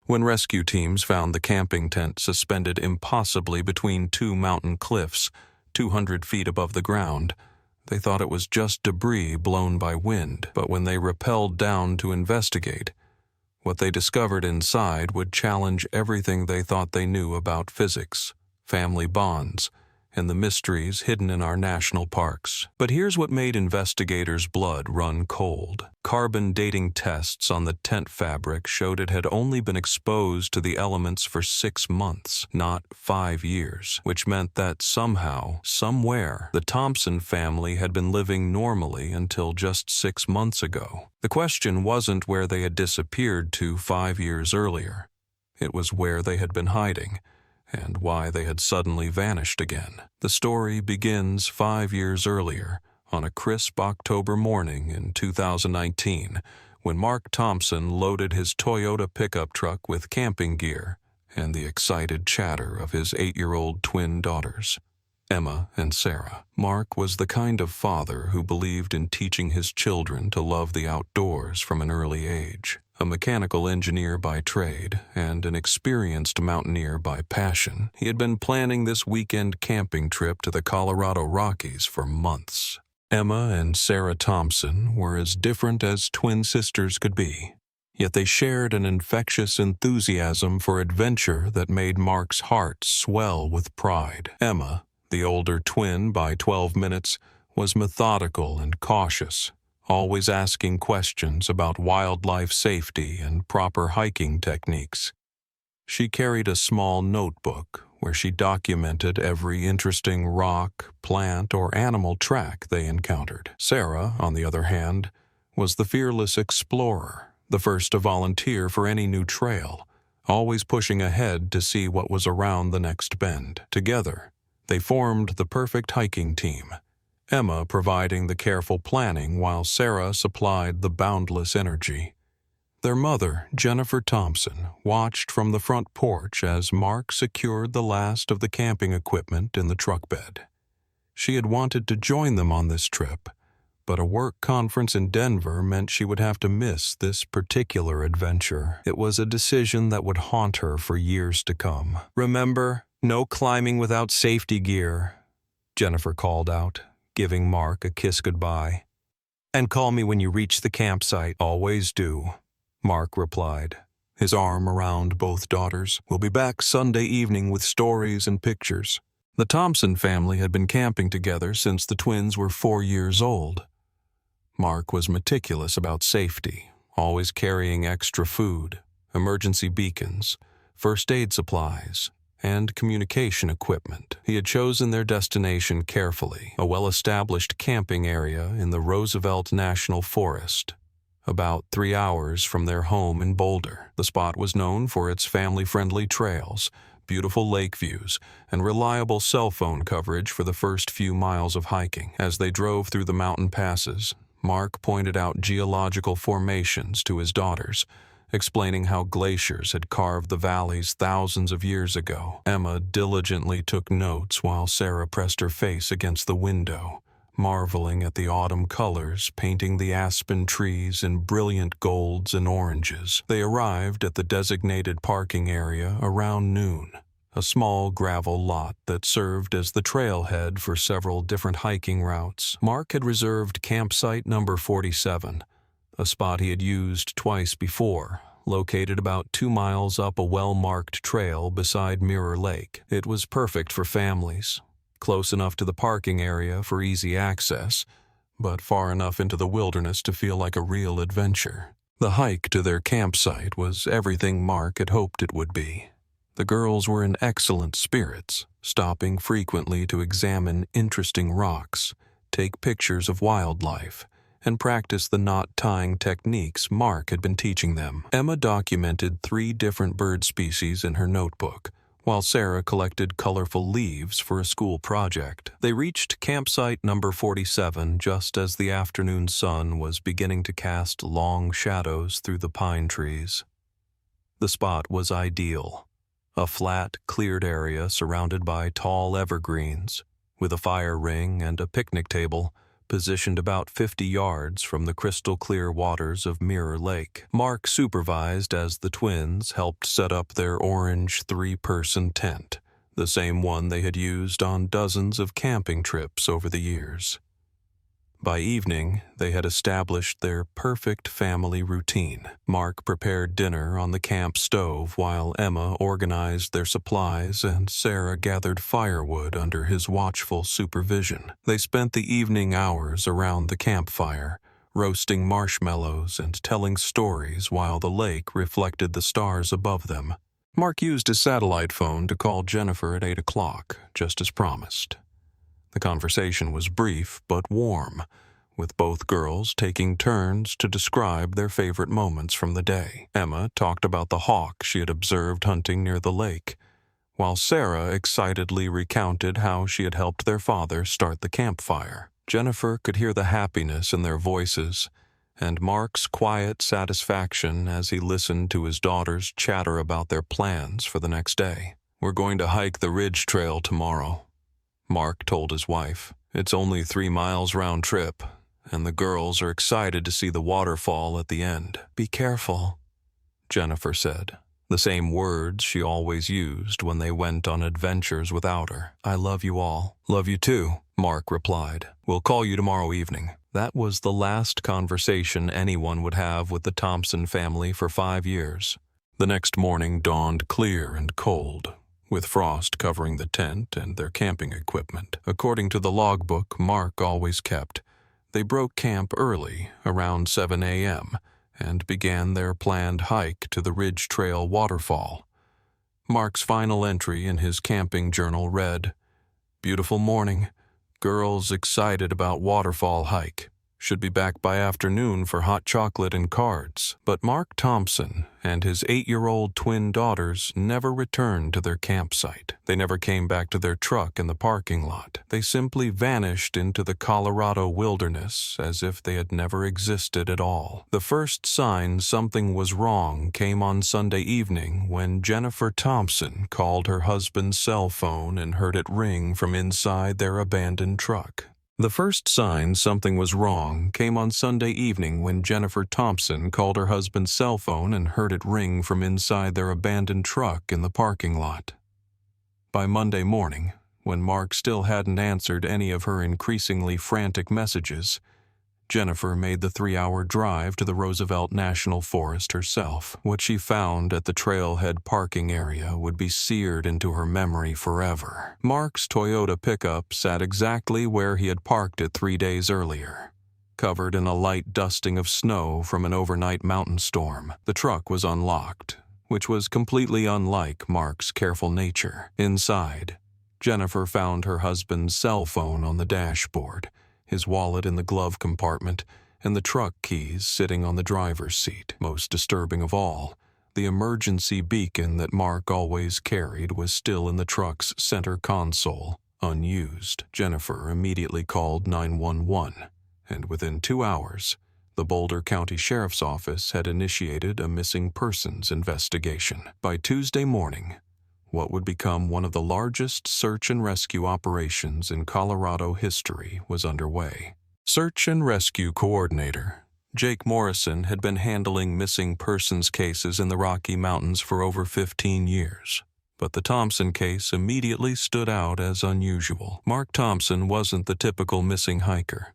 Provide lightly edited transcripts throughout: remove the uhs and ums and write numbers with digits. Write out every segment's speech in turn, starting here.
When rescue teams found the camping tent suspended impossibly between two mountain cliffs, 200 feet above the ground, they thought it was just debris blown by wind. But when they rappelled down to investigate, what they discovered inside would challenge everything they thought they knew about physics, family bonds, and the mysteries hidden in our national parks. But here's what made investigators' blood run cold. Carbon dating tests on the tent fabric showed it had only been exposed to the elements for 6 months, not 5 years, which meant that somehow, somewhere, the Thompson family had been living normally until just 6 months ago. The question wasn't where they had disappeared to 5 years earlier. It was where they had been hiding, and why they had suddenly vanished again. The story begins 5 years earlier, on a crisp October morning in 2019, when Mark Thompson loaded his Toyota pickup truck with camping gear and the excited chatter of his 8-year-old twin daughters, Emma and Sarah. Mark was the kind of father who believed in teaching his children to love the outdoors from an early age. A mechanical engineer by trade and an experienced mountaineer by passion, he had been planning this weekend camping trip to the Colorado Rockies for months. Emma and Sarah Thompson were as different as twin sisters could be, yet they shared an infectious enthusiasm for adventure that made Mark's heart swell with pride. Emma, the older twin by 12 minutes, was methodical and cautious, always asking questions about wildlife safety and proper hiking techniques. She carried a small notebook where she documented every interesting rock, plant, or animal track they encountered. Sarah, on the other hand, was the fearless explorer, the first to volunteer for any new trail, always pushing ahead to see what was around the next bend. Together, they formed the perfect hiking team, Emma providing the careful planning while Sarah supplied the boundless energy. Their mother, Jennifer Thompson, watched from the front porch as Mark secured the last of the camping equipment in the truck bed. She had wanted to join them on this trip, but a work conference in Denver meant she would have to miss this particular adventure. It was a decision that would haunt her for years to come. "Remember, no climbing without safety gear," Jennifer called out, giving Mark a kiss goodbye. "And call me when you reach the campsite." "Always do," Mark replied, his arm around both daughters. "We'll be back Sunday evening with stories and pictures." The Thompson family had been camping together since the twins were 4 years old. Mark was meticulous about safety, always carrying extra food, emergency beacons, first aid supplies, and communication equipment. He had chosen their destination carefully, a well-established camping area in the Roosevelt National Forest, about 3 hours from their home in Boulder. The spot was known for its family-friendly trails, beautiful lake views, and reliable cell phone coverage for the first few miles of hiking. As they drove through the mountain passes, Mark pointed out geological formations to his daughters, explaining how glaciers had carved the valleys thousands of years ago. Emma diligently took notes while Sarah pressed her face against the window, marveling at the autumn colors painting the aspen trees in brilliant golds and oranges. They arrived at the designated parking area around noon, a small gravel lot that served as the trailhead for several different hiking routes. Mark had reserved campsite number 47, a spot he had used twice before, located about 2 miles up a well-marked trail beside Mirror Lake. It was perfect for families, close enough to the parking area for easy access, but far enough into the wilderness to feel like a real adventure. The hike to their campsite was everything Mark had hoped it would be. The girls were in excellent spirits, stopping frequently to examine interesting rocks, take pictures of wildlife, and practice the knot-tying techniques Mark had been teaching them. Emma documented 3 different bird species in her notebook, while Sarah collected colorful leaves for a school project. They reached campsite number 47 just as the afternoon sun was beginning to cast long shadows through the pine trees. The spot was ideal, a flat, cleared area surrounded by tall evergreens, with a fire ring and a picnic table positioned about 50 yards from the crystal-clear waters of Mirror Lake. Mark supervised as the twins helped set up their orange three-person tent, the same one they had used on dozens of camping trips over the years. By evening, they had established their perfect family routine. Mark prepared dinner on the camp stove while Emma organized their supplies and Sarah gathered firewood under his watchful supervision. They spent the evening hours around the campfire, roasting marshmallows and telling stories while the lake reflected the stars above them. Mark used his satellite phone to call Jennifer at 8 o'clock, just as promised. The conversation was brief but warm, with both girls taking turns to describe their favorite moments from the day. Emma talked about the hawk she had observed hunting near the lake, while Sarah excitedly recounted how she had helped their father start the campfire. Jennifer could hear the happiness in their voices, and Mark's quiet satisfaction as he listened to his daughters chatter about their plans for the next day. "We're going to hike the Ridge Trail tomorrow," Mark told his wife. "It's only 3 miles round trip, and the girls are excited to see the waterfall at the end." "Be careful," Jennifer said, the same words she always used when they went on adventures without her. "I love you all." "Love you too," Mark replied. "We'll call you tomorrow evening." That was the last conversation anyone would have with the Thompson family for 5 years. The next morning dawned clear and cold, with frost covering the tent and their camping equipment. According to the logbook Mark always kept, they broke camp early, around 7 a.m., and began their planned hike to the Ridge Trail waterfall. Mark's final entry in his camping journal read, "Beautiful morning. Girls excited about waterfall hike. Should be back by afternoon for hot chocolate and cards." But Mark Thompson and his 8-year-old twin daughters never returned to their campsite. They never came back to their truck in the parking lot. They simply vanished into the Colorado wilderness as if they had never existed at all. The first sign something was wrong came on Sunday evening when Jennifer Thompson called her husband's cell phone and heard it ring from inside their abandoned truck. The first sign something was wrong came on Sunday evening when Jennifer Thompson called her husband's cell phone and heard it ring from inside their abandoned truck in the parking lot. By Monday morning, when Mark still hadn't answered any of her increasingly frantic messages, Jennifer made the 3-hour drive to the Roosevelt National Forest herself. What she found at the trailhead parking area would be seared into her memory forever. Mark's Toyota pickup sat exactly where he had parked it 3 days earlier, covered in a light dusting of snow from an overnight mountain storm. The truck was unlocked, which was completely unlike Mark's careful nature. Inside, Jennifer found her husband's cell phone on the dashboard, his wallet in the glove compartment, and the truck keys sitting on the driver's seat. Most disturbing of all, the emergency beacon that Mark always carried was still in the truck's center console, unused. Jennifer immediately called 911, and within 2 hours, the Boulder County Sheriff's Office had initiated a missing persons investigation. By Tuesday morning, what would become one of the largest search and rescue operations in Colorado history was underway. Search and Rescue Coordinator Jake Morrison had been handling missing persons cases in the Rocky Mountains for over 15 years, but the Thompson case immediately stood out as unusual. Mark Thompson wasn't the typical missing hiker.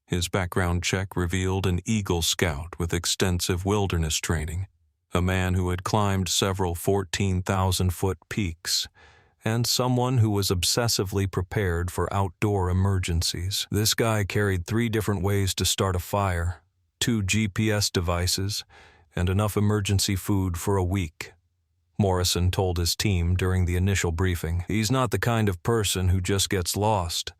His background check revealed an Eagle Scout with extensive wilderness training, a man who had climbed several 14,000-foot peaks, and someone who was obsessively prepared for outdoor emergencies. This guy carried 3 different ways to start a fire, 2 GPS devices, and enough emergency food for a week. Morrison told his team during the initial briefing, "He's not the kind of person who just gets lost.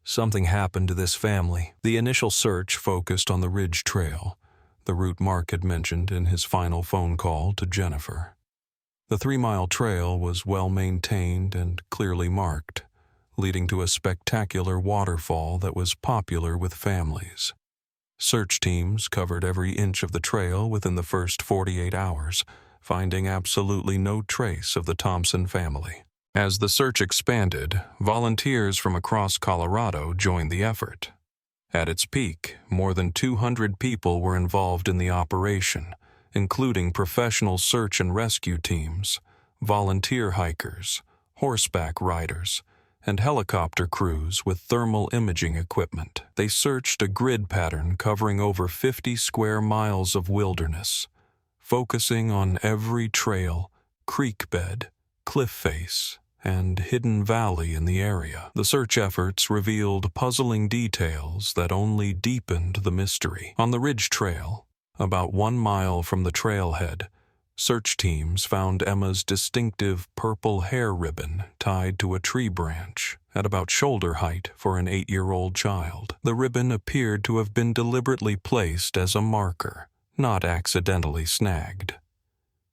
Something happened to this family." The initial search focused on the Ridge Trail, the route Mark had mentioned in his final phone call to Jennifer. The 3-mile trail was well-maintained and clearly marked, leading to a spectacular waterfall that was popular with families. Search teams covered every inch of the trail within the first 48 hours, finding absolutely no trace of the Thompson family. As the search expanded, volunteers from across Colorado joined the effort. At its peak, more than 200 people were involved in the operation, including professional search and rescue teams, volunteer hikers, horseback riders, and helicopter crews with thermal imaging equipment. They searched a grid pattern covering over 50 square miles of wilderness, focusing on every trail, creek bed, cliff face, and hidden valley in the area. The search efforts revealed puzzling details that only deepened the mystery. On the Ridge Trail, about 1 mile from the trailhead, search teams found Emma's distinctive purple hair ribbon tied to a tree branch at about shoulder height for an 8-year-old child. The ribbon appeared to have been deliberately placed as a marker, not accidentally snagged.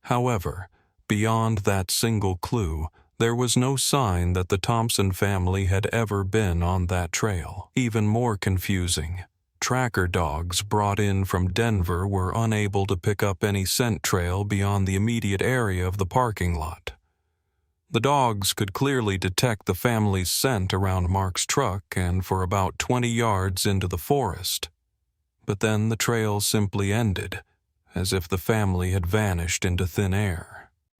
However, beyond that single clue, there was no sign that the Thompson family had ever been on that trail. Even more confusing, tracker dogs brought in from Denver were unable to pick up any scent trail beyond the immediate area of the parking lot. The dogs could clearly detect the family's scent around Mark's truck and for about 20 yards into the forest. But then the trail simply ended, as if the family had vanished into thin air.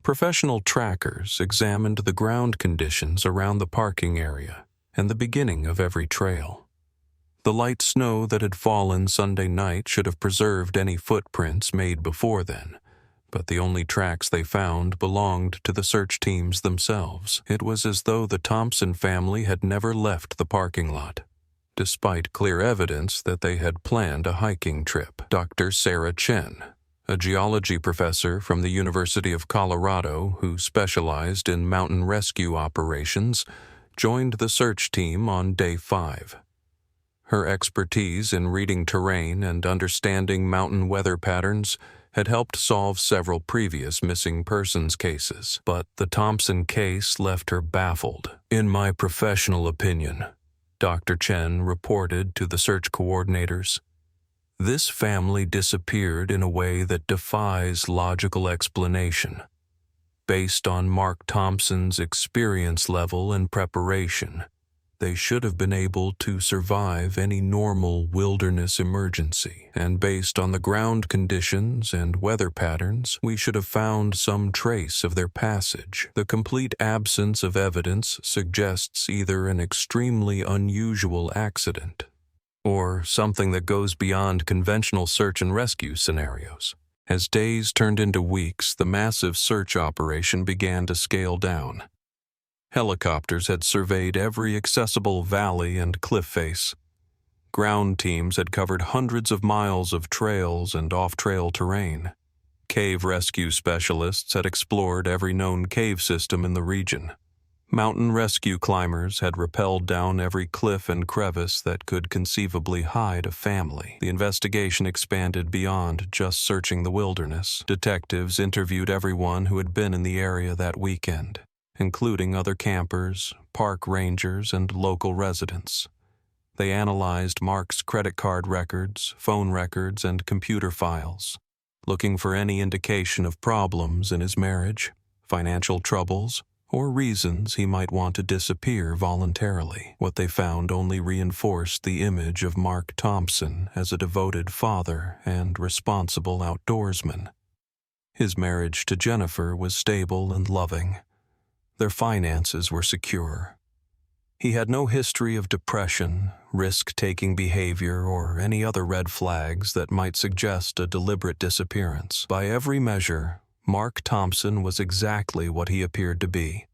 Professional trackers examined the ground conditions around the parking area and the beginning of every trail. The light snow that had fallen Sunday night should have preserved any footprints made before then, but the only tracks they found belonged to the search teams themselves. It was as though the Thompson family had never left the parking lot, despite clear evidence that they had planned a hiking trip. Dr. Sarah Chen, a geology professor from the University of Colorado who specialized in mountain rescue operations, joined the search team on day 5. Her expertise in reading terrain and understanding mountain weather patterns had helped solve several previous missing persons cases, but the Thompson case left her baffled. "In my professional opinion," Dr. Chen reported to the search coordinators, "this family disappeared in a way that defies logical explanation. Based on Mark Thompson's experience level and preparation, they should have been able to survive any normal wilderness emergency. And based on the ground conditions and weather patterns, we should have found some trace of their passage. The complete absence of evidence suggests either an extremely unusual accident or something that goes beyond conventional search and rescue scenarios." As days turned into weeks, the massive search operation began to scale down. Helicopters had surveyed every accessible valley and cliff face. Ground teams had covered hundreds of miles of trails and off-trail terrain. Cave rescue specialists had explored every known cave system in the region. Mountain rescue climbers had rappelled down every cliff and crevice that could conceivably hide a family. The investigation expanded beyond just searching the wilderness. Detectives interviewed everyone who had been in the area that weekend, including other campers, park rangers, and local residents. They analyzed Mark's credit card records, phone records, and computer files, looking for any indication of problems in his marriage, financial troubles, or reasons he might want to disappear voluntarily. What they found only reinforced the image of Mark Thompson as a devoted father and responsible outdoorsman. His marriage to Jennifer was stable and loving. Their finances were secure. He had no history of depression, risk-taking behavior, or any other red flags that might suggest a deliberate disappearance. By every measure, Mark Thompson was exactly what he appeared to be: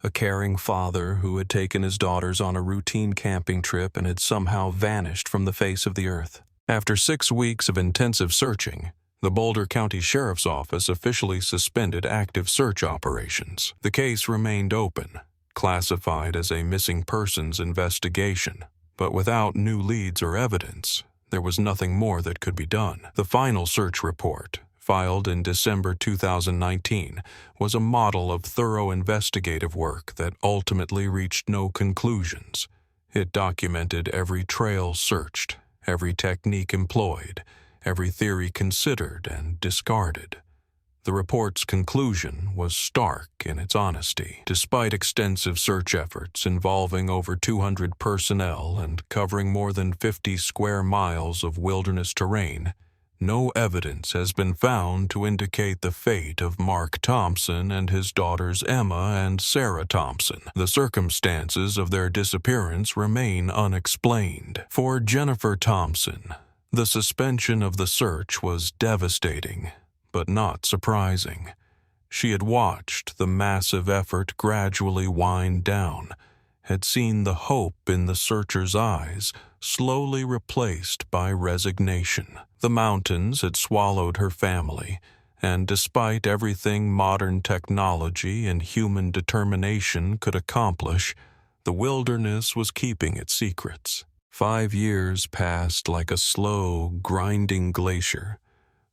a caring father who had taken his daughters on a routine camping trip and had somehow vanished from the face of the earth. After 6 weeks of intensive searching, the Boulder County Sheriff's Office officially suspended active search operations. The case remained open, classified as a missing persons investigation, but without new leads or evidence, there was nothing more that could be done. The final search report, filed in December 2019, was a model of thorough investigative work that ultimately reached no conclusions. It documented every trail searched, every technique employed, every theory considered and discarded. The report's conclusion was stark in its honesty. Despite extensive search efforts involving over 200 personnel and covering more than 50 square miles of wilderness terrain, no evidence has been found to indicate the fate of Mark Thompson and his daughters Emma and Sarah Thompson. The circumstances of their disappearance remain unexplained. For Jennifer Thompson, the suspension of the search was devastating, but not surprising. She had watched the massive effort gradually wind down, had seen the hope in the searcher's eyes slowly replaced by resignation. The mountains had swallowed her family, and despite everything modern technology and human determination could accomplish, the wilderness was keeping its secrets. 5 years passed like a slow, grinding glacier,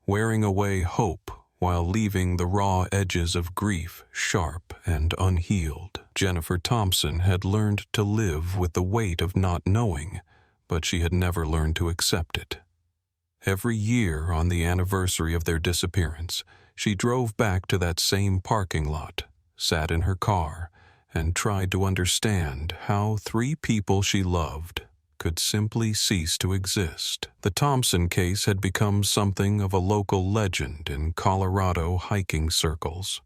wearing away hope while leaving the raw edges of grief sharp and unhealed. Jennifer Thompson had learned to live with the weight of not knowing, but she had never learned to accept it. Every year on the anniversary of their disappearance, she drove back to that same parking lot, sat in her car, and tried to understand how 3 people she loved could simply cease to exist. The Thompson case had become something of a local legend in Colorado hiking circles.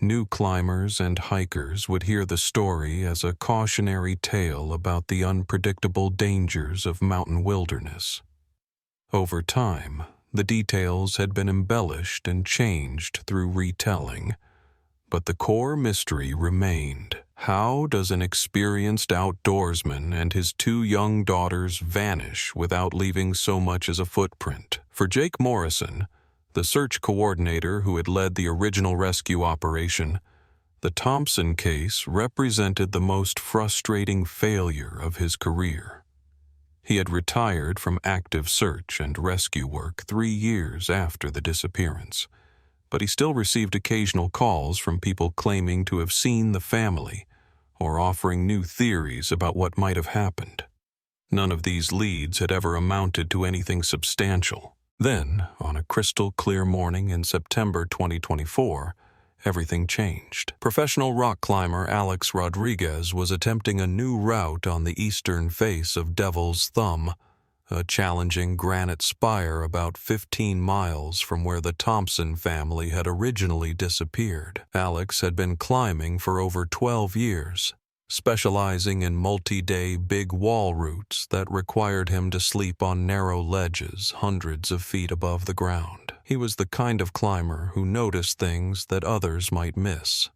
New climbers and hikers would hear the story as a cautionary tale about the unpredictable dangers of mountain wilderness. Over time, the details had been embellished and changed through retelling, but the core mystery remained. How does an experienced outdoorsman and his 2 young daughters vanish without leaving so much as a footprint? For Jake Morrison, the search coordinator who had led the original rescue operation, the Thompson case represented the most frustrating failure of his career. He had retired from active search and rescue work 3 years after the disappearance, but he still received occasional calls from people claiming to have seen the family or offering new theories about what might have happened. None of these leads had ever amounted to anything substantial. Then, on a crystal-clear morning in September 2024, everything changed. Professional rock climber Alex Rodriguez was attempting a new route on the eastern face of Devil's Thumb, a challenging granite spire about 15 miles from where the Thompson family had originally disappeared. Alex had been climbing for over 12 years, specializing in multi-day big wall routes that required him to sleep on narrow ledges hundreds of feet above the ground. He was the kind of climber who noticed things that others might miss.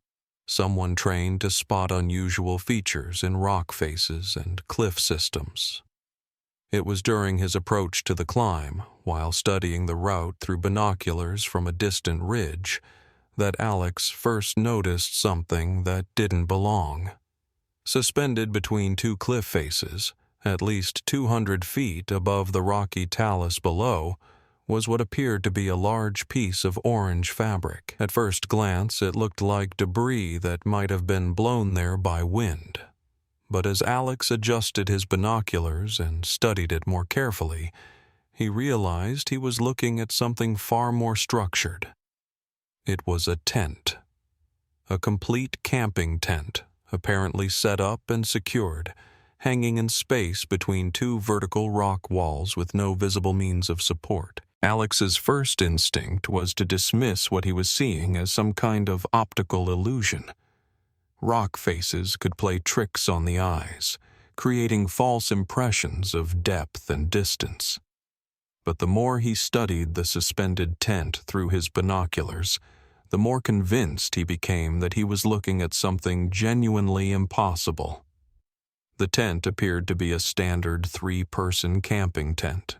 Someone trained to spot unusual features in rock faces and cliff systems. It was during his approach to the climb, while studying the route through binoculars from a distant ridge, that Alex first noticed something that didn't belong. Suspended between 2 cliff faces, at least 200 feet above the rocky talus below, was what appeared to be a large piece of orange fabric. At first glance, it looked like debris that might have been blown there by wind. But as Alex adjusted his binoculars and studied it more carefully, he realized he was looking at something far more structured. It was a tent. A complete camping tent, apparently set up and secured, hanging in space between 2 vertical rock walls with no visible means of support. Alex's first instinct was to dismiss what he was seeing as some kind of optical illusion. Rock faces could play tricks on the eyes, creating false impressions of depth and distance. But the more he studied the suspended tent through his binoculars, the more convinced he became that he was looking at something genuinely impossible. The tent appeared to be a standard 3-person camping tent,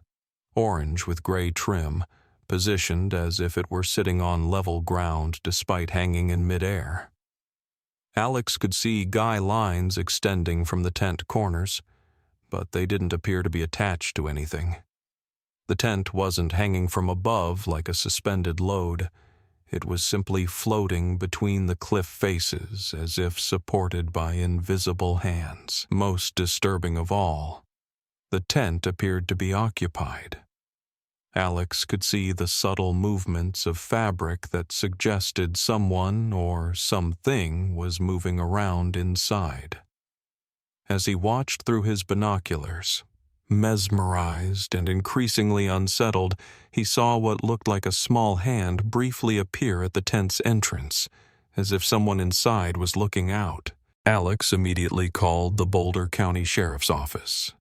orange with gray trim, positioned as if it were sitting on level ground despite hanging in midair. Alex could see guy lines extending from the tent corners, but they didn't appear to be attached to anything. The tent wasn't hanging from above like a suspended load. It was simply floating between the cliff faces as if supported by invisible hands. Most disturbing of all, the tent appeared to be occupied. Alex could see the subtle movements of fabric that suggested someone or something was moving around inside. As he watched through his binoculars, mesmerized and increasingly unsettled, he saw what looked like a small hand briefly appear at the tent's entrance, as if someone inside was looking out. Alex immediately called the Boulder County Sheriff's Office.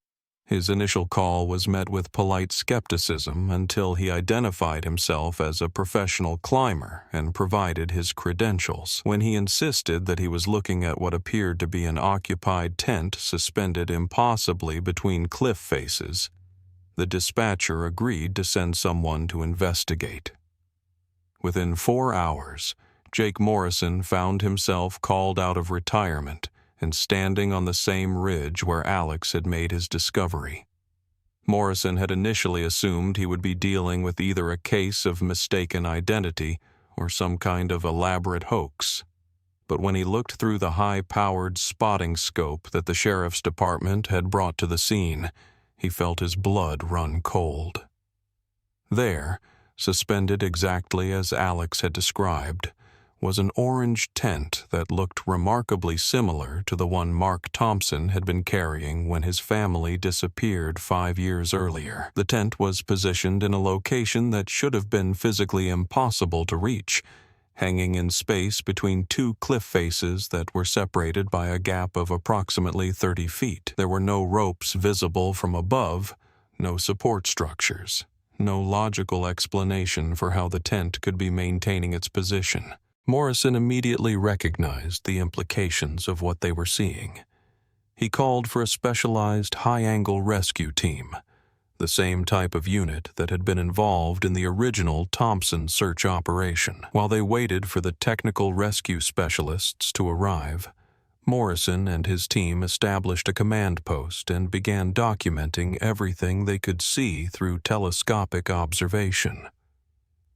His initial call was met with polite skepticism until he identified himself as a professional climber and provided his credentials. When he insisted that he was looking at what appeared to be an occupied tent suspended impossibly between cliff faces, the dispatcher agreed to send someone to investigate. Within 4 hours, Jake Morrison found himself called out of retirement and standing on the same ridge where Alex had made his discovery. Morrison had initially assumed he would be dealing with either a case of mistaken identity or some kind of elaborate hoax. But when he looked through the high-powered spotting scope that the sheriff's department had brought to the scene, he felt his blood run cold. There, suspended exactly as Alex had described, was an orange tent that looked remarkably similar to the one Mark Thompson had been carrying when his family disappeared 5 years earlier. The tent was positioned in a location that should have been physically impossible to reach, hanging in space between 2 cliff faces that were separated by a gap of approximately 30 feet. There were no ropes visible from above, no support structures, no logical explanation for how the tent could be maintaining its position. Morrison immediately recognized the implications of what they were seeing. He called for a specialized high-angle rescue team, the same type of unit that had been involved in the original Thompson search operation. While they waited for the technical rescue specialists to arrive, Morrison and his team established a command post and began documenting everything they could see through telescopic observation.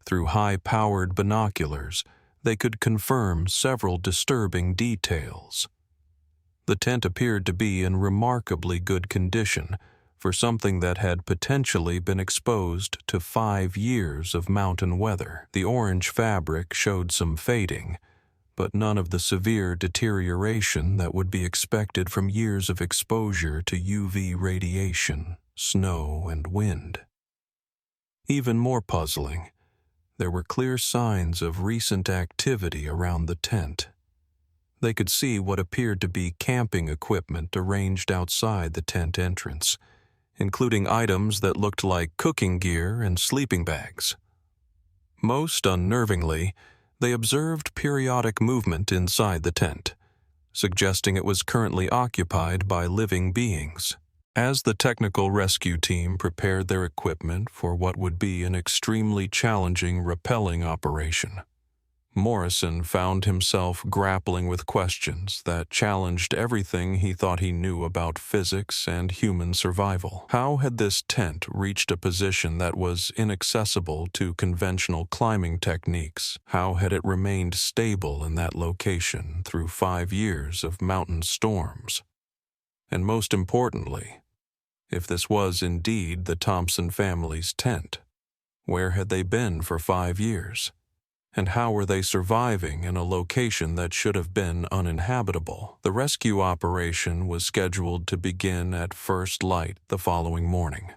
Through high-powered binoculars, they could confirm several disturbing details. The tent appeared to be in remarkably good condition for something that had potentially been exposed to 5 years of mountain weather. The orange fabric showed some fading, but none of the severe deterioration that would be expected from years of exposure to UV radiation, snow, and wind. Even more puzzling, there were clear signs of recent activity around the tent. They could see what appeared to be camping equipment arranged outside the tent entrance, including items that looked like cooking gear and sleeping bags. Most unnervingly, they observed periodic movement inside the tent, suggesting it was currently occupied by living beings. As the technical rescue team prepared their equipment for what would be an extremely challenging rappelling operation, Morrison found himself grappling with questions that challenged everything he thought he knew about physics and human survival. How had this tent reached a position that was inaccessible to conventional climbing techniques? How had it remained stable in that location through 5 years of mountain storms? And most importantly, if this was indeed the Thompson family's tent, where had they been for 5 years? And how were they surviving in a location that should have been uninhabitable? The rescue operation was scheduled to begin at first light the following morning.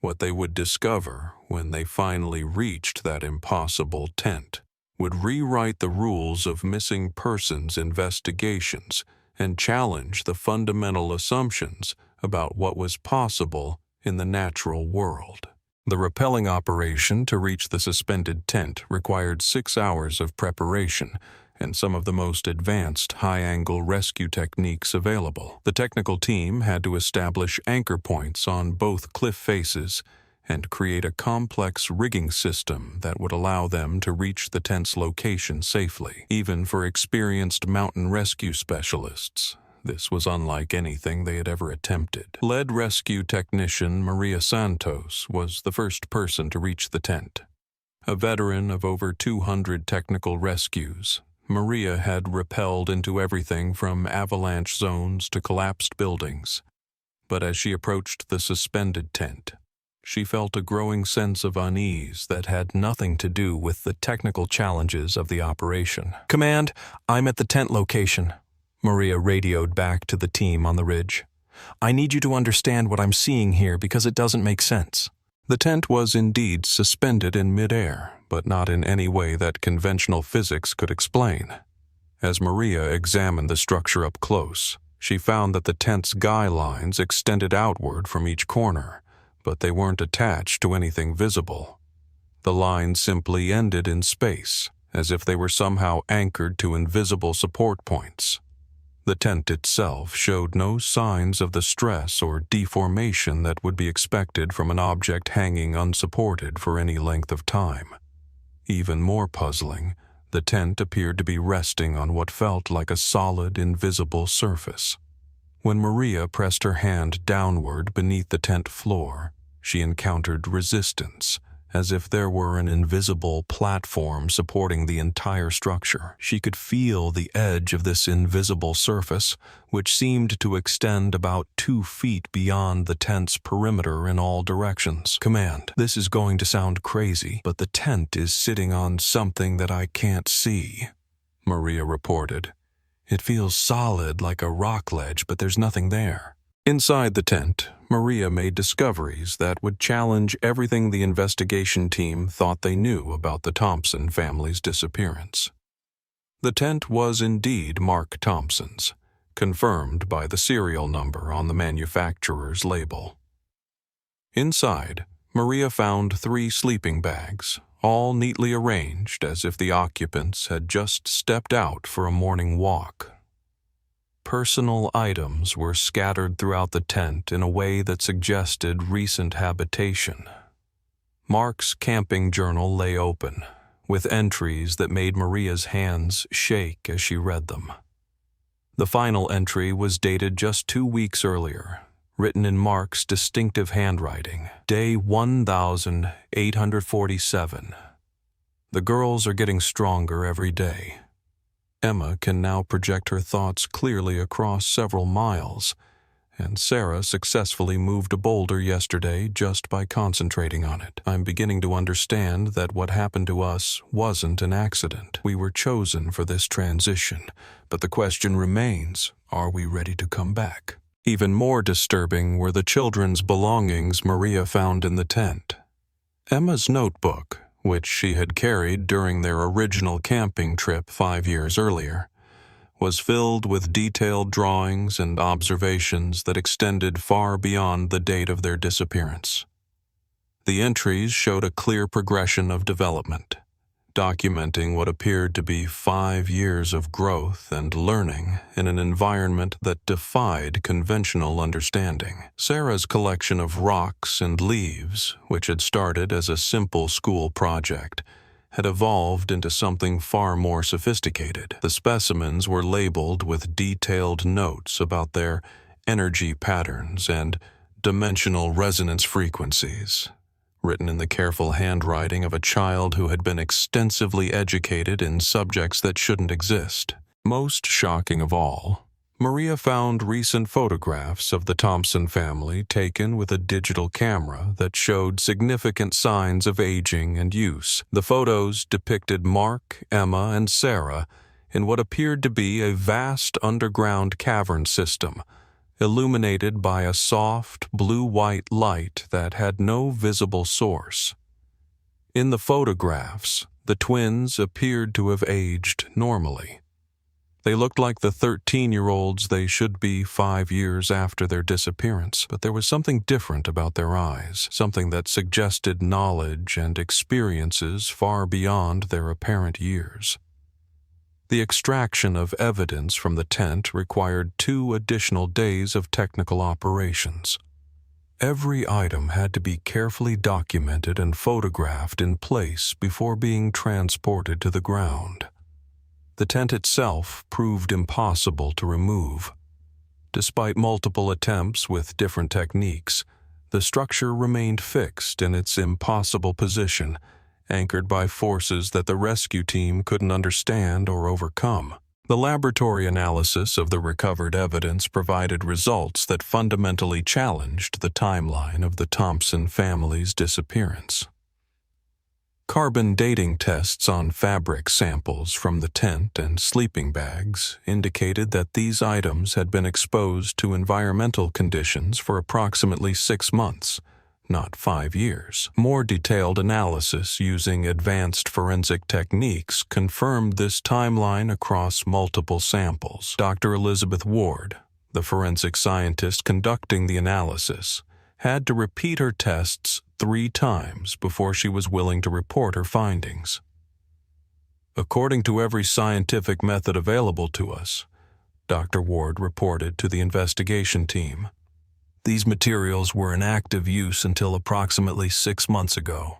What they would discover when they finally reached that impossible tent would rewrite the rules of missing persons investigations and challenge the fundamental assumptions about what was possible in the natural world. The rappelling operation to reach the suspended tent required 6 hours of preparation and some of the most advanced high-angle rescue techniques available. The technical team had to establish anchor points on both cliff faces and create a complex rigging system that would allow them to reach the tent's location safely. Even for experienced mountain rescue specialists, this was unlike anything they had ever attempted. Lead rescue technician Maria Santos was the first person to reach the tent. A veteran of over 200 technical rescues, Maria had rappelled into everything from avalanche zones to collapsed buildings. But as she approached the suspended tent, She felt a growing sense of unease that had nothing to do with the technical challenges of the operation. "Command, I'm at the tent location," Maria radioed back to the team on the ridge. "I need you to understand what I'm seeing here because it doesn't make sense." The tent was indeed suspended in midair, but not in any way that conventional physics could explain. As Maria examined the structure up close, she found that the tent's guy lines extended outward from each corner, but they weren't attached to anything visible. The lines simply ended in space, as if they were somehow anchored to invisible support points. The tent itself showed no signs of the stress or deformation that would be expected from an object hanging unsupported for any length of time. Even more puzzling, the tent appeared to be resting on what felt like a solid, invisible surface. When Maria pressed her hand downward beneath the tent floor, she encountered resistance, as if there were an invisible platform supporting the entire structure. She could feel the edge of this invisible surface, which seemed to extend about 2 feet beyond the tent's perimeter in all directions. "Command, this is going to sound crazy, but the tent is sitting on something that I can't see," Maria reported. "It feels solid like a rock ledge, but there's nothing there." Inside the tent, Maria made discoveries that would challenge everything the investigation team thought they knew about the Thompson family's disappearance. The tent was indeed Mark Thompson's, confirmed by the serial number on the manufacturer's label. Inside, Maria found 3 sleeping bags, all neatly arranged as if the occupants had just stepped out for a morning walk. Personal items were scattered throughout the tent in a way that suggested recent habitation. Mark's camping journal lay open, with entries that made Maria's hands shake as she read them. The final entry was dated just 2 weeks earlier, written in Mark's distinctive handwriting. "Day 1847. The girls are getting stronger every day. Emma can now project her thoughts clearly across several miles, and Sarah successfully moved a boulder yesterday just by concentrating on it. I'm beginning to understand that what happened to us wasn't an accident. We were chosen for this transition, but the question remains, are we ready to come back?" Even more disturbing were the children's belongings Maria found in the tent. Emma's notebook, which she had carried during their original camping trip 5 years earlier, was filled with detailed drawings and observations that extended far beyond the date of their disappearance. The entries showed a clear progression of development, documenting what appeared to be 5 years of growth and learning in an environment that defied conventional understanding. Sarah's collection of rocks and leaves, which had started as a simple school project, had evolved into something far more sophisticated. The specimens were labeled with detailed notes about their energy patterns and dimensional resonance frequencies, written in the careful handwriting of a child who had been extensively educated in subjects that shouldn't exist. Most shocking of all, Maria found recent photographs of the Thompson family taken with a digital camera that showed significant signs of aging and use. The photos depicted Mark, Emma, and Sarah in what appeared to be a vast underground cavern system, illuminated by a soft, blue-white light that had no visible source. In the photographs, the twins appeared to have aged normally. They looked like the 13-year-olds they should be 5 years after their disappearance, but there was something different about their eyes, something that suggested knowledge and experiences far beyond their apparent years. The extraction of evidence from the tent required 2 additional days of technical operations. Every item had to be carefully documented and photographed in place before being transported to the ground. The tent itself proved impossible to remove. Despite multiple attempts with different techniques, the structure remained fixed in its impossible position, anchored by forces that the rescue team couldn't understand or overcome. The laboratory analysis of the recovered evidence provided results that fundamentally challenged the timeline of the Thompson family's disappearance. Carbon dating tests on fabric samples from the tent and sleeping bags indicated that these items had been exposed to environmental conditions for approximately 6 months, not 5 years. More detailed analysis using advanced forensic techniques confirmed this timeline across multiple samples. Dr. Elizabeth Ward, the forensic scientist conducting the analysis, had to repeat her tests 3 times before she was willing to report her findings. According to every scientific method available to us, Dr. Ward reported to the investigation team, these materials were in active use until approximately 6 months ago.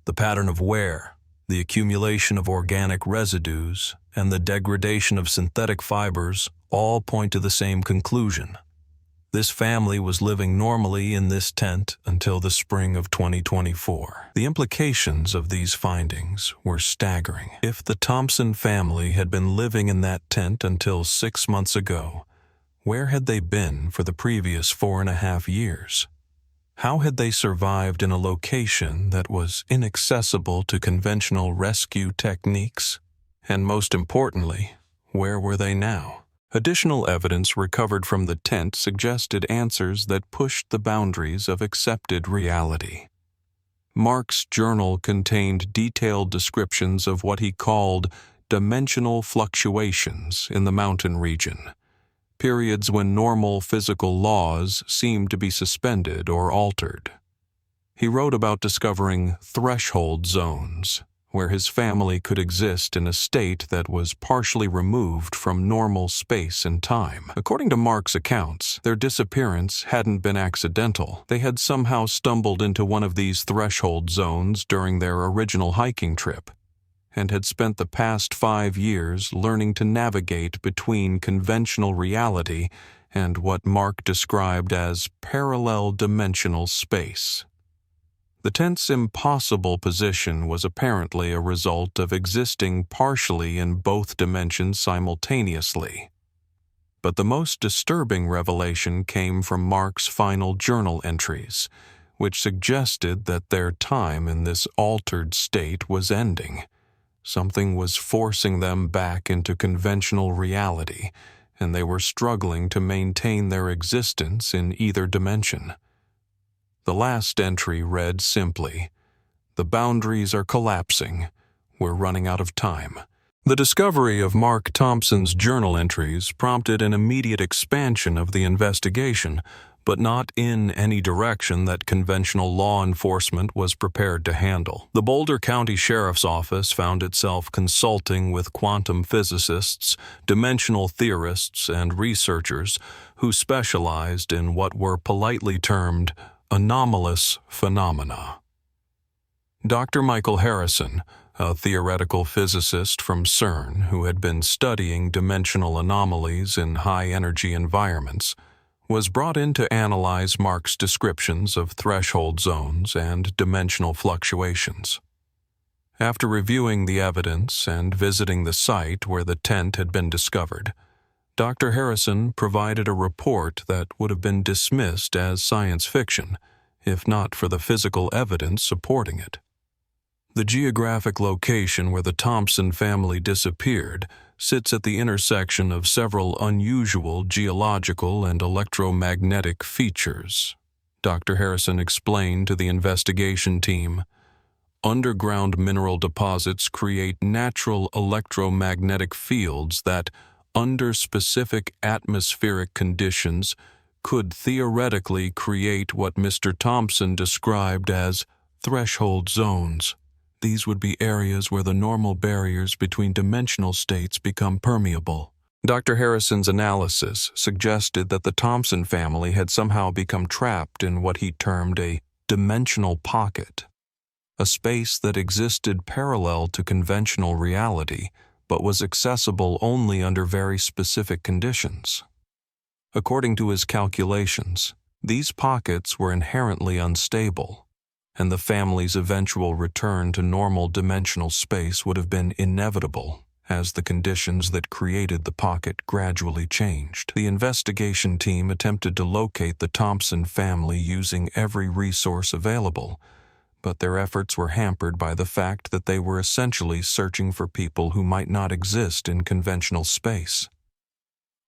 The pattern of wear, the accumulation of organic residues, and the degradation of synthetic fibers all point to the same conclusion. This family was living normally in this tent until the spring of 2024. The implications of these findings were staggering. If the Thompson family had been living in that tent until 6 months ago, where had they been for the previous 4.5 years? How had they survived in a location that was inaccessible to conventional rescue techniques? And most importantly, where were they now? Additional evidence recovered from the tent suggested answers that pushed the boundaries of accepted reality. Mark's journal contained detailed descriptions of what he called dimensional fluctuations in the mountain region, periods when normal physical laws seemed to be suspended or altered. He wrote about discovering threshold zones, where his family could exist in a state that was partially removed from normal space and time. According to Mark's accounts, their disappearance hadn't been accidental. They had somehow stumbled into one of these threshold zones during their original hiking trip, and had spent the past 5 years learning to navigate between conventional reality and what Mark described as parallel dimensional space. The tent's impossible position was apparently a result of existing partially in both dimensions simultaneously. But the most disturbing revelation came from Mark's final journal entries, which suggested that their time in this altered state was ending. Something was forcing them back into conventional reality, and they were struggling to maintain their existence in either dimension. The last entry read simply, "The boundaries are collapsing. We're running out of time." The discovery of Mark Thompson's journal entries prompted an immediate expansion of the investigation, but not in any direction that conventional law enforcement was prepared to handle. The Boulder County Sheriff's Office found itself consulting with quantum physicists, dimensional theorists, and researchers who specialized in what were politely termed anomalous phenomena. Dr. Michael Harrison, a theoretical physicist from CERN who had been studying dimensional anomalies in high-energy environments, was brought in to analyze Mark's descriptions of threshold zones and dimensional fluctuations. After reviewing the evidence and visiting the site where the tent had been discovered, Dr. Harrison provided a report that would have been dismissed as science fiction, if not for the physical evidence supporting it. The geographic location where the Thompson family disappeared sits at the intersection of several unusual geological and electromagnetic features. Dr. Harrison explained to the investigation team, "Underground mineral deposits create natural electromagnetic fields that, under specific atmospheric conditions, could theoretically create what Mr. Thompson described as threshold zones. These would be areas where the normal barriers between dimensional states become permeable." Dr. Harrison's analysis suggested that the Thompson family had somehow become trapped in what he termed a dimensional pocket, a space that existed parallel to conventional reality, but was accessible only under very specific conditions. According to his calculations, these pockets were inherently unstable, and the family's eventual return to normal dimensional space would have been inevitable as the conditions that created the pocket gradually changed. The investigation team attempted to locate the Thompson family using every resource available, but their efforts were hampered by the fact that they were essentially searching for people who might not exist in conventional space.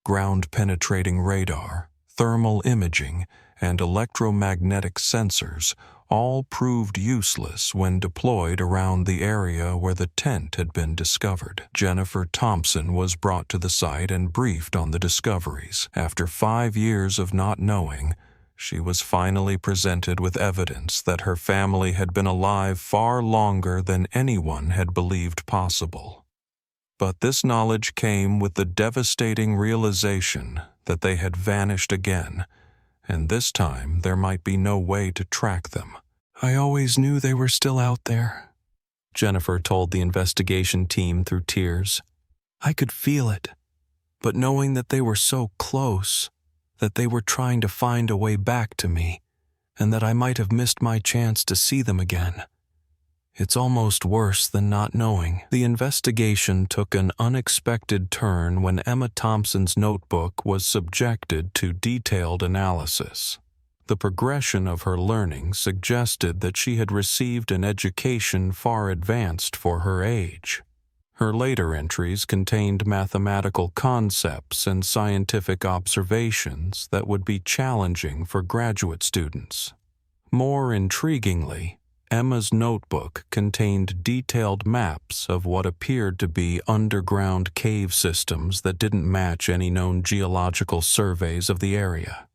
Ground-penetrating radar, thermal imaging, and electromagnetic sensors all proved useless when deployed around the area where the tent had been discovered. Jennifer Thompson was brought to the site and briefed on the discoveries. After 5 years of not knowing, she was finally presented with evidence that her family had been alive far longer than anyone had believed possible. But this knowledge came with the devastating realization that they had vanished again, and this time there might be no way to track them. "I always knew they were still out there," Jennifer told the investigation team through tears. "I could feel it, but knowing that they were so close, that they were trying to find a way back to me, and that I might have missed my chance to see them again. It's almost worse than not knowing." The investigation took an unexpected turn when Emma Thompson's notebook was subjected to detailed analysis. The progression of her learning suggested that she had received an education far advanced for her age. Her later entries contained mathematical concepts and scientific observations that would be challenging for graduate students. More intriguingly, Emma's notebook contained detailed maps of what appeared to be underground cave systems that didn't match any known geological surveys of the area.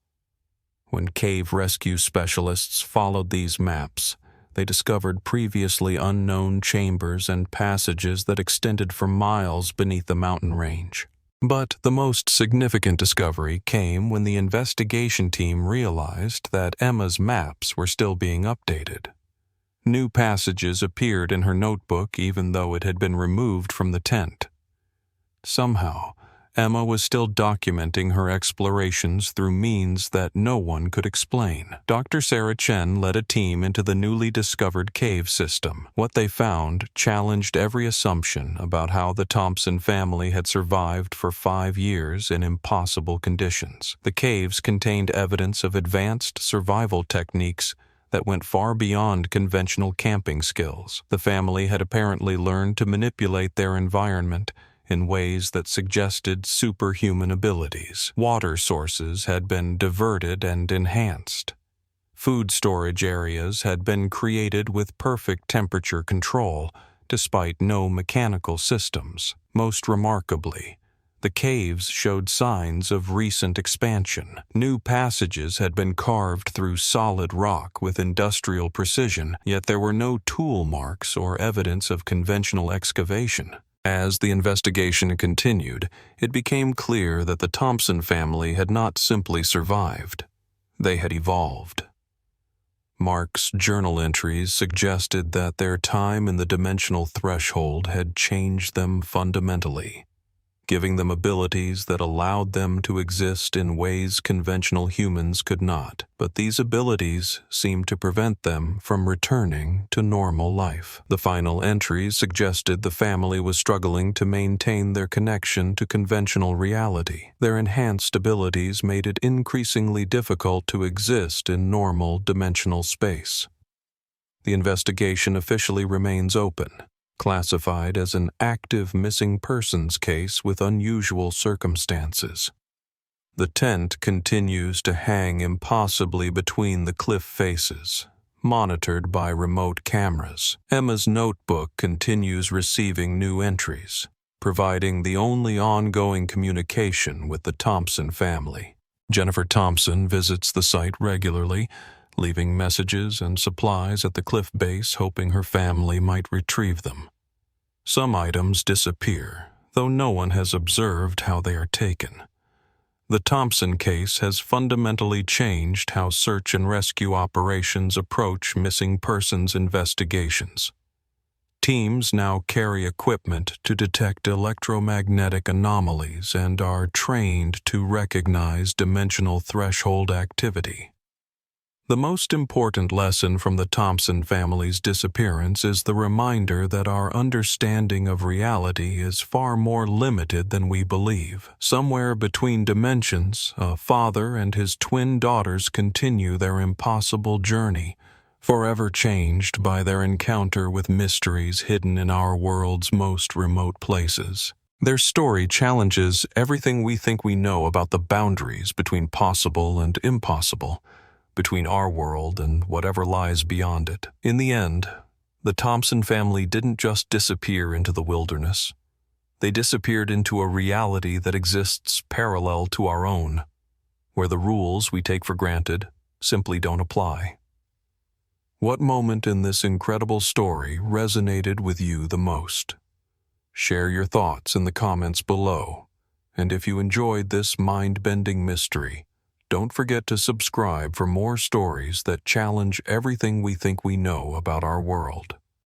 When cave rescue specialists followed these maps, they discovered previously unknown chambers and passages that extended for miles beneath the mountain range. But the most significant discovery came when the investigation team realized that Emma's maps were still being updated. New passages appeared in her notebook even though it had been removed from the tent. Somehow, Emma was still documenting her explorations through means that no one could explain. Dr. Sarah Chen led a team into the newly discovered cave system. What they found challenged every assumption about how the Thompson family had survived for 5 years in impossible conditions. The caves contained evidence of advanced survival techniques that went far beyond conventional camping skills. The family had apparently learned to manipulate their environment in ways that suggested superhuman abilities. Water sources had been diverted and enhanced. Food storage areas had been created with perfect temperature control, despite no mechanical systems. Most remarkably, the caves showed signs of recent expansion. New passages had been carved through solid rock with industrial precision, yet there were no tool marks or evidence of conventional excavation. As the investigation continued, it became clear that the Thompson family had not simply survived. They had evolved. Mark's journal entries suggested that their time in the dimensional threshold had changed them fundamentally, giving them abilities that allowed them to exist in ways conventional humans could not. But these abilities seemed to prevent them from returning to normal life. The final entries suggested the family was struggling to maintain their connection to conventional reality. Their enhanced abilities made it increasingly difficult to exist in normal dimensional space. The investigation officially remains open, classified as an active missing persons case with unusual circumstances. The tent continues to hang impossibly between the cliff faces, monitored by remote cameras. Emma's notebook continues receiving new entries, providing the only ongoing communication with the Thompson family. Jennifer Thompson visits the site regularly, leaving messages and supplies at the cliff base, hoping her family might retrieve them. Some items disappear, though no one has observed how they are taken. The Thompson case has fundamentally changed how search and rescue operations approach missing persons investigations. Teams now carry equipment to detect electromagnetic anomalies and are trained to recognize dimensional threshold activity. The most important lesson from the Thompson family's disappearance is the reminder that our understanding of reality is far more limited than we believe. Somewhere between dimensions, a father and his twin daughters continue their impossible journey, forever changed by their encounter with mysteries hidden in our world's most remote places. Their story challenges everything we think we know about the boundaries between possible and impossible, between our world and whatever lies beyond it. In the end, the Thompson family didn't just disappear into the wilderness. They disappeared into a reality that exists parallel to our own, where the rules we take for granted simply don't apply. What moment in this incredible story resonated with you the most? Share your thoughts in the comments below, and if you enjoyed this mind-bending mystery, don't forget to subscribe for more stories that challenge everything we think we know about our world.